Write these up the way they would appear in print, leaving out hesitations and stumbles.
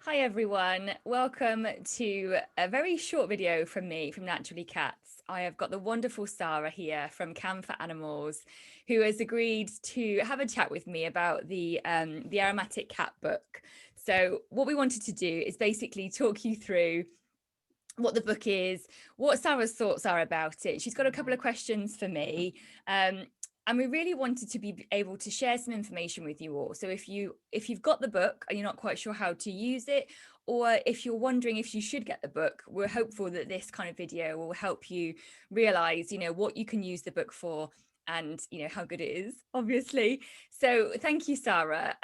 Hi everyone, welcome to a very short video from me from Naturally Cats. I have got the wonderful Sarah here from Cam for Animals, who has agreed to have a chat with me about the Aromatic Cat book. So what we wanted to do is basically talk you through what the book is, what Sarah's thoughts are about it. She's got a couple of questions for me. And we really wanted to be able to share some information with you all. So if you've got the book and you're not quite sure how to use it, or if you're wondering if you should get the book, we're hopeful that this kind of video will help you realize, what you can use the book for and, how good it is, obviously. So thank you, Sarah.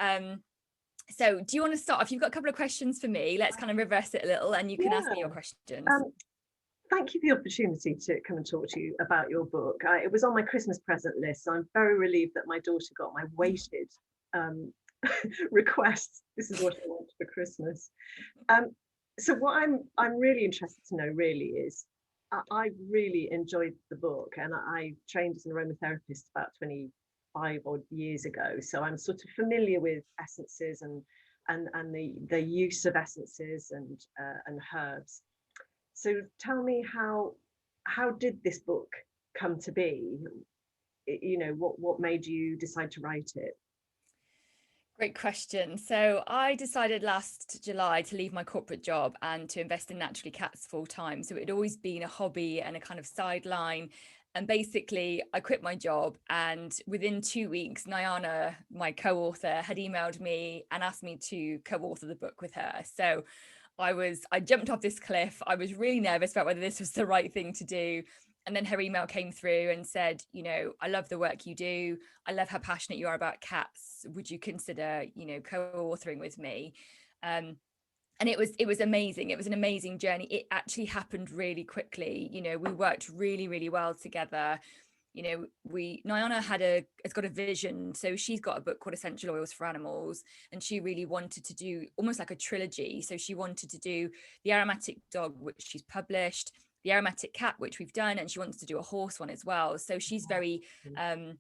So do you want to start? If you've got a couple of questions for me, let's kind of reverse it a little and you can ask me your Yeah. questions. Thank you for the opportunity to come and talk to you about your book. It was on my Christmas present list, so I'm very relieved that my daughter got my weighted request. This is what I want for Christmas. So what I'm really interested to know really is I really enjoyed the book, and I trained as an aromatherapist about 25 odd years ago. So I'm sort of familiar with essences and the use of essences and herbs. So tell me how did this book come to be? What made you decide to write it? Great question. So I decided last July to leave my corporate job and to invest in Naturally Cats full time. So it had always been a hobby and a kind of sideline. And basically, I quit my job, and within 2 weeks, Nyana, my co-author, had emailed me and asked me to co-author the book with her. So I jumped off this cliff. I was really nervous about whether this was the right thing to do. And then her email came through and said, I love the work you do. I love how passionate you are about cats. Would you consider, co-authoring with me? And it was amazing. It was an amazing journey. It actually happened really quickly. We worked really, really well together. Nyana has got a vision. So she's got a book called Essential Oils for Animals, and she really wanted to do almost like a trilogy. So she wanted to do the Aromatic Dog, which she's published, the Aromatic Cat, which we've done, and she wants to do a horse one as well. So she's um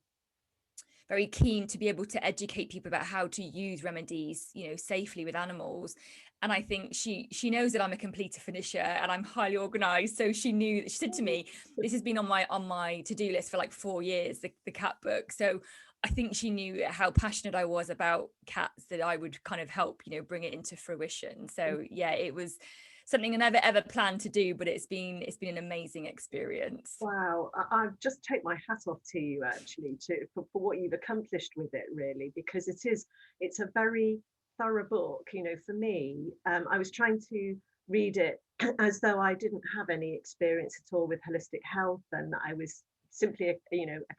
very keen to be able to educate people about how to use remedies, safely with animals. And I think she knows that I'm a completer finisher and I'm highly organized. So she said to me, this has been on my to-do list for like 4 years, the cat book. So I think she knew how passionate I was about cats, that I would kind of help, bring it into fruition. So yeah, it was something I never ever planned to do, but it's been an amazing experience. Wow, I just take my hat off to you actually for what you've accomplished with it really, because it's a very thorough book. For me, I was trying to read it as though I didn't have any experience at all with holistic health, and I was simply a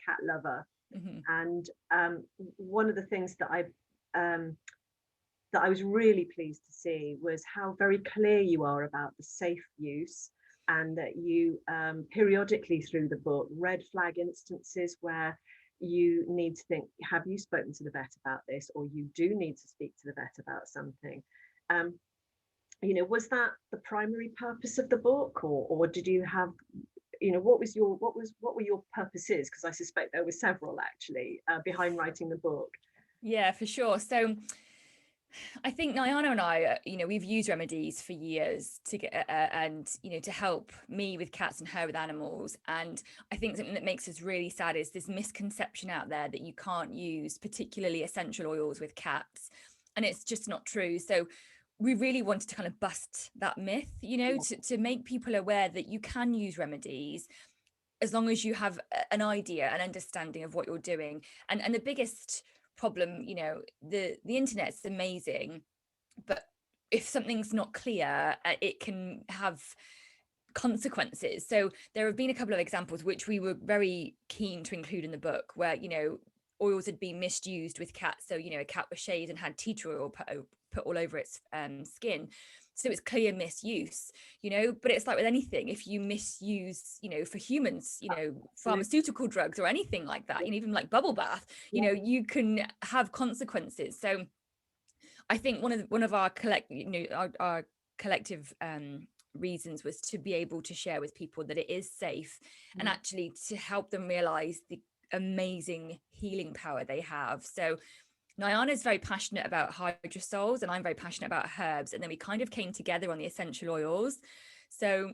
cat lover. Mhm. And one of the things um, that I was really pleased to see was how very clear you are about the safe use, and that you periodically through the book red flag instances where you need to think, have you spoken to the vet about this, or you do need to speak to the vet about something. Um, was that the primary purpose of the book, or did you have, what were your purposes? Because I suspect there were several actually behind writing the book. Yeah, for sure. So I think Nyana and I, we've used remedies for years to get and to help me with cats and her with animals. And I think something that makes us really sad is this misconception out there that you can't use particularly essential oils with cats, and it's just not true. So we really wanted to kind of bust that myth, to make people aware that you can use remedies as long as you have an idea, an understanding of what you're doing. And the biggest problem, the internet's amazing, but if something's not clear, it can have consequences. So there have been a couple of examples which we were very keen to include in the book, where oils had been misused with cats. So a cat was shaved and had tea tree oil put all over its skin. So it's clear misuse, but it's like with anything, if you misuse, for humans, Absolutely. pharmaceutical drugs or anything like that, even like bubble bath, Yeah. you can have consequences. So I think one of our our collective reasons was to be able to share with people that it is safe, and Mm. actually to help them realize the amazing healing power they have. So Nyana's very passionate about hydrosols and I'm very passionate about herbs. And then we kind of came together on the essential oils. So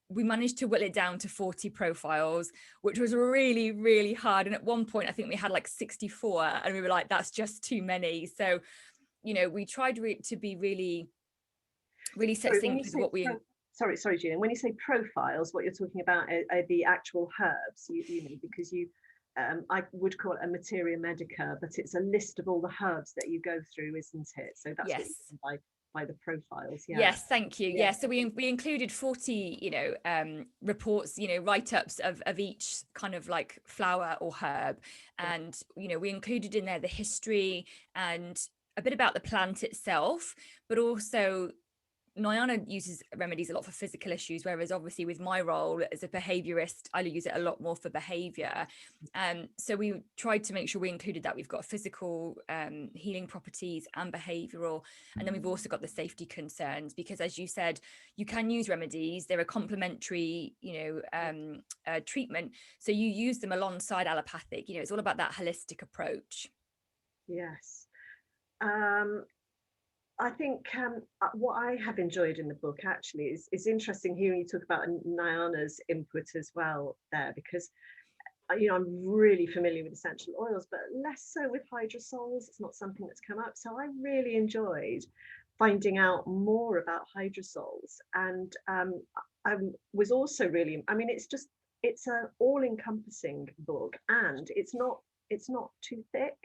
we managed to whittle it down to 40 profiles, which was really, really hard. And at one point, I think we had like 64 and we were like, that's just too many. So, we tried to be really, really Sorry, when you succinct with say what we. sorry, Julian. When you say profiles, what you're talking about are the actual herbs. You know, because I would call it a materia medica, but it's a list of all the herbs that you go through, isn't it? So that's what you Yes. mean by the profiles. Yeah. Yes, thank you. Yeah. Yeah, so we included 40, reports, write-ups of each kind of like flower or herb. And, we included in there the history and a bit about the plant itself, but also Nyana uses remedies a lot for physical issues, whereas obviously with my role as a behaviorist, I use it a lot more for behavior. So we tried to make sure we included that. We've got physical healing properties and behavioral, and then we've also got the safety concerns because, as you said, you can use remedies. They're a complementary, treatment. So you use them alongside allopathic. It's all about that holistic approach. Yes. I think what I have enjoyed in the book actually is interesting hearing you talk about Nyana's input as well there, because I'm really familiar with essential oils, but less so with hydrosols. It's not something that's come up. So I really enjoyed finding out more about hydrosols. And I was also really, I mean, it's an all-encompassing book, and it's not too thick.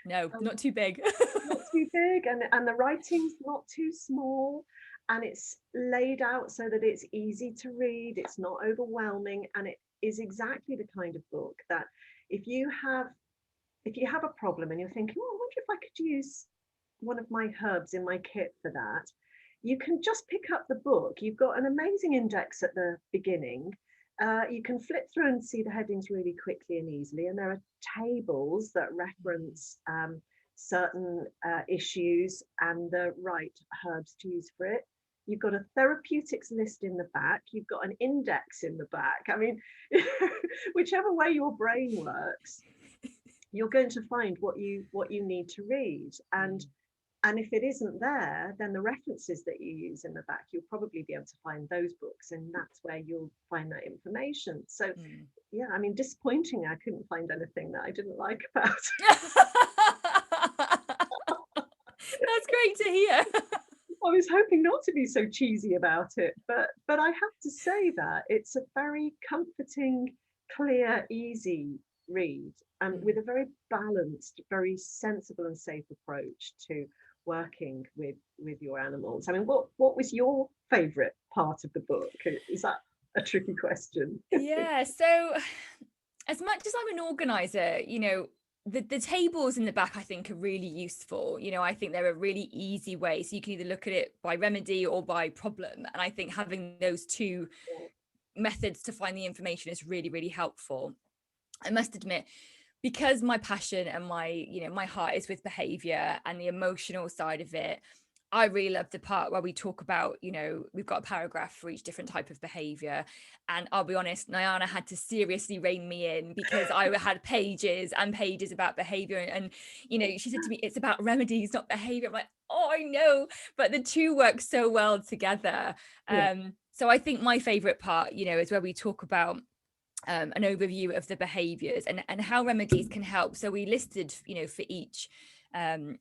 No, Um, not too big. not too big, and the writing's not too small, and it's laid out so that it's easy to read, it's not overwhelming, and it is exactly the kind of book that if you have a problem and you're thinking, oh, I wonder if I could use one of my herbs in my kit for that, you can just pick up the book. You've got an amazing index at the beginning. You can flip through and see the headings really quickly and easily, and there are tables that reference certain issues and the right herbs to use for it. You've got a therapeutics list in the back. You've got an index in the back. I mean, whichever way your brain works, you're going to find what you need to read. And if it isn't there, then the references that you use in the back, you'll probably be able to find those books, and that's where you'll find that information. So yeah, I mean, disappointing, I couldn't find anything that I didn't like about it. That's great to hear. I was hoping not to be so cheesy about it, but I have to say that it's a very comforting, clear, easy read, and with a very balanced, very sensible and safe approach to working with your animals. I mean, what was your favorite part of the book? Is that a tricky question? Yeah, so as much as I'm an organizer, the tables in the back I think are really useful. I think they're a really easy way, so you can either look at it by remedy or by problem, and I think having those two methods to find the information is really, really helpful. I must admit, because my passion and my heart is with behavior and the emotional side of it, I really love the part where we talk about, we've got a paragraph for each different type of behavior. And I'll be honest, Nyana had to seriously rein me in because I had pages and pages about behavior. And she said to me, it's about remedies, not behavior. I'm like, oh, I know, but the two work so well together. Yeah. So I think my favorite part, is where we talk about an overview of the behaviors and how remedies can help. So we listed, for each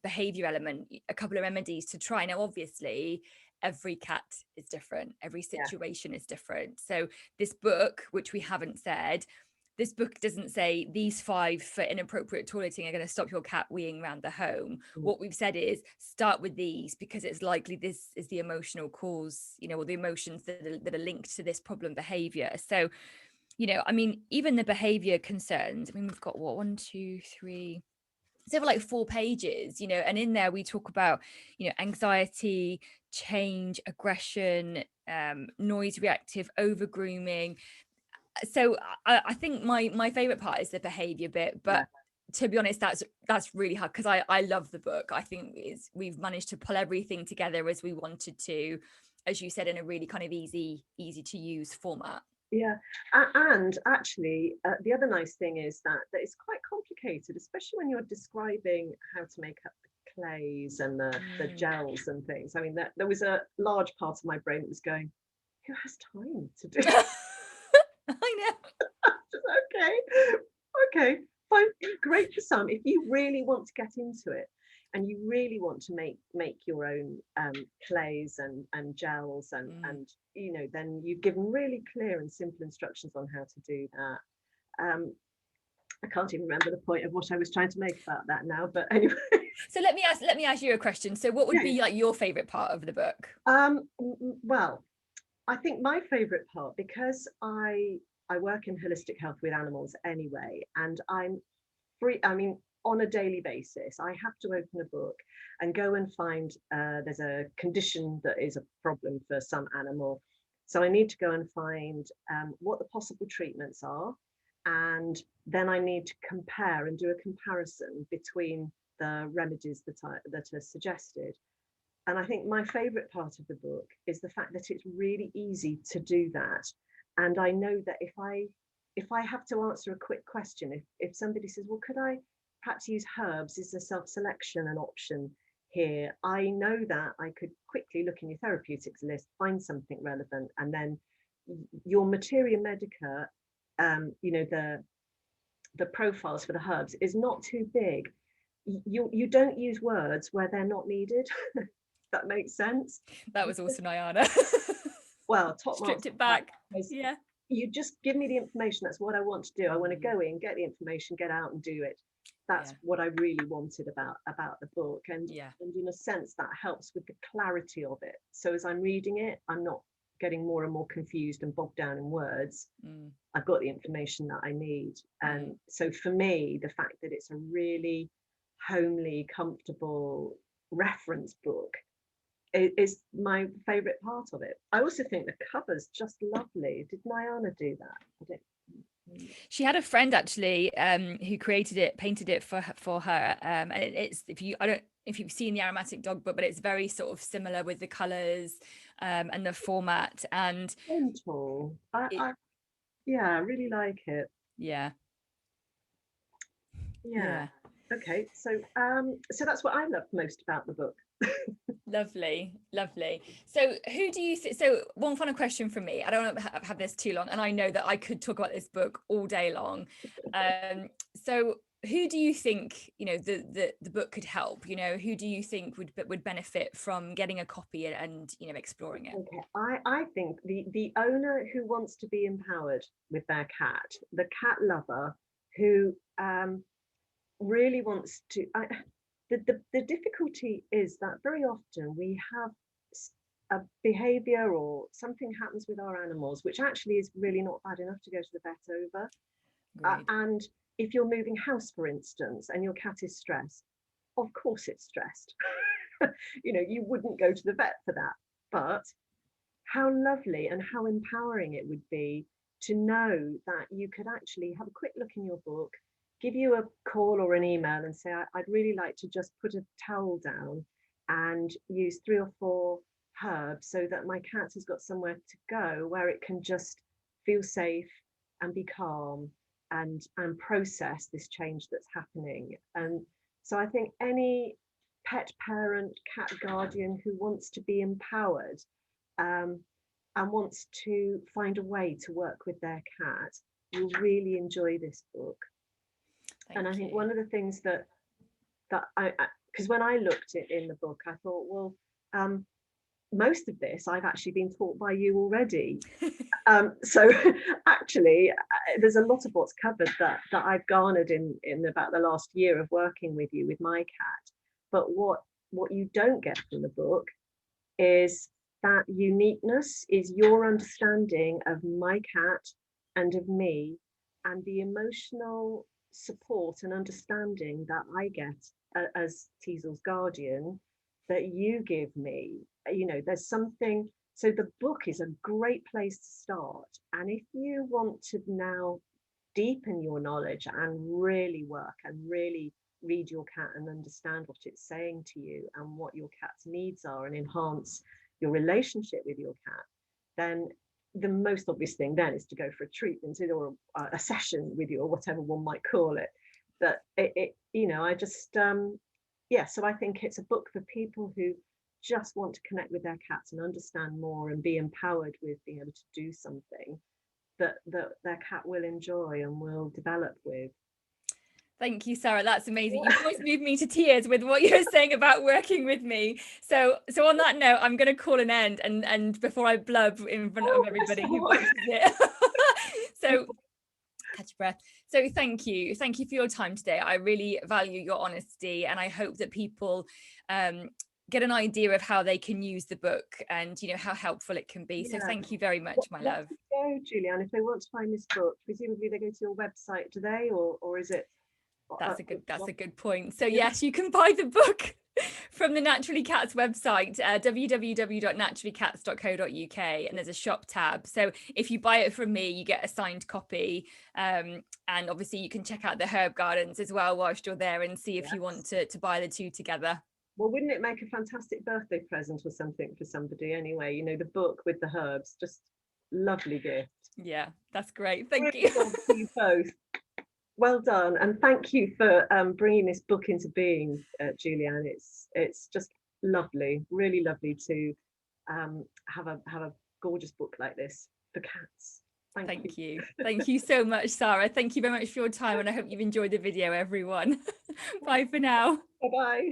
behavior element, a couple of remedies to try. Now, obviously, every cat is different, every situation is different. So this book, which we haven't said, this book doesn't say these 5 for inappropriate toileting are going to stop your cat weeing around the home. What we've said is start with these because it's likely this is the emotional cause, or the emotions that are linked to this problem behavior. So I mean, even the behavior concerns, I mean, we've got what, 1, 2, 3, it's over like 4 pages, and in there we talk about, anxiety, change, aggression, noise reactive, over grooming. So I think my favorite part is the behavior bit, but Yeah. to be honest, that's really hard because I love the book. I think we've managed to pull everything together as we wanted to, as you said, in a really kind of easy to use format. Yeah, and actually, the other nice thing is that it's quite complicated, especially when you're describing how to make up the clays and the Mm. gels and things. I mean, there was a large part of my brain that was going, "Who has time to do?" I know. Okay, okay, fine, great for some. If you really want to get into it, and you really want to make your own clays and gels Mm. and then you've given really clear and simple instructions on how to do that. I can't even remember the point of what I was trying to make about that now, but anyway. So let me ask you a question. So what would Yeah. be like your favorite part of the book? Well, I think my favorite part, because I work in holistic health with animals anyway, and I'm free. I mean, on a daily basis, I have to open a book and go and find there's a condition that is a problem for some animal. So I need to go and find what the possible treatments are. And then I need to compare and do a comparison between the remedies that are suggested. And I think my favorite part of the book is the fact that it's really easy to do that. And I know that if I have to answer a quick question, if somebody says, well, could I perhaps use herbs? Is there self-selection an option here? I know that I could quickly look in your therapeutics list, find something relevant, and then your materia medica, the profiles for the herbs is not too big. You don't use words where they're not needed. That makes sense. That was also Nyana. Well, top marks Stripped it for that, back. because Yeah. you just give me the information. That's what I want to do. I want to Mm. go in, get the information, get out and do it. That's Yeah. what I really wanted about the book. Yeah. And in a sense that helps with the clarity of it. So as I'm reading it, I'm not getting more and more confused and bogged down in words. Mm. I've got the information that I need. Mm. And so for me, the fact that it's a really homely, comfortable reference book is my favorite part of it. I also think the cover's just lovely. Did Nyana do that? I don't. She had a friend actually who created it, painted it for her. And it's if you I don't if you've seen the Aromatic Dog book, but it's very sort of similar with the colours and the format. And Gentle. it Yeah, I really like it. yeah, Yeah. yeah. Okay. So that's what I loved most about the book. Lovely, lovely. So, who do you think? So, one final question from me. I don't want to have this too long, and I know that I could talk about this book all day long. So, who do you think the book could help? Who do you think would benefit from getting a copy and exploring it? Okay. I think the owner who wants to be empowered with their cat, the cat lover who really wants to. The difficulty is that very often we have a behavior or something happens with our animals, which actually is really not bad enough to go to the vet over. Agreed. And if you're moving house, for instance, and your cat is stressed, of course it's stressed. You wouldn't go to the vet for that. But how lovely and how empowering it would be to know that you could actually have a quick look in your book, give you a call or an email and say, I'd really like to just put a towel down and use 3 or 4 herbs so that my cat has got somewhere to go where it can just feel safe and be calm and process this change that's happening. And so I think any pet parent, cat guardian who wants to be empowered um, and wants to find a way to work with their cat will really enjoy this book. And I Thank think you. one of the things that I because when I looked at in the book, I thought, well, most of this I've actually been taught by you already. So actually, there's a lot of what's covered that I've garnered in about the last year of working with you with my cat. But what you don't get from the book is that uniqueness is your understanding of my cat and of me and the emotional support and understanding that I get as Teasel's guardian that you give me. There's something. So the book is a great place to start. And if you want to now deepen your knowledge and really work and really read your cat and understand what it's saying to you and what your cat's needs are and enhance your relationship with your cat, then the most obvious thing then is to go for a treatment or a session with you, or whatever one might call it. But you know, I just yeah, so I think it's a book for people who just want to connect with their cats and understand more and be empowered with being able to do something that their cat will enjoy and will develop with. Thank you, Sarah. That's amazing. You've Yeah. always moved me to tears with what you're saying about working with me. So on that note, I'm going to call an end, and before I blub in front of Oh, bless everybody your who heart. watches it. So catch your breath. So thank you for your time today. I really value your honesty, and I hope that people get an idea of how they can use the book, and you know how helpful it can be. So Yeah. thank you very much, my Where love. to go, Julianne, if they want to find this book? Presumably they go to your website, do they, or is it? That's a good point. So Yeah. yes, you can buy the book from the Naturally Cats website, www.naturallycats.co.uk, and there's a shop tab. So if you buy it from me, you get a signed copy. And obviously you can check out the herb gardens as well whilst you're there, and see if you want Yes. to buy the two together. Well, wouldn't it make a fantastic birthday present or something for somebody anyway? You know, the book with the herbs, just lovely gift. Yeah, that's great. Thank you. Really well to you both. Well done, and thank you for bringing this book into being, Julianne. It's just lovely, really lovely to have a gorgeous book like this for cats. Thank you. Thank you. Thank you so much, Sarah. Thank you very much for your time, and I hope you've enjoyed the video, everyone. Bye for now. Bye bye.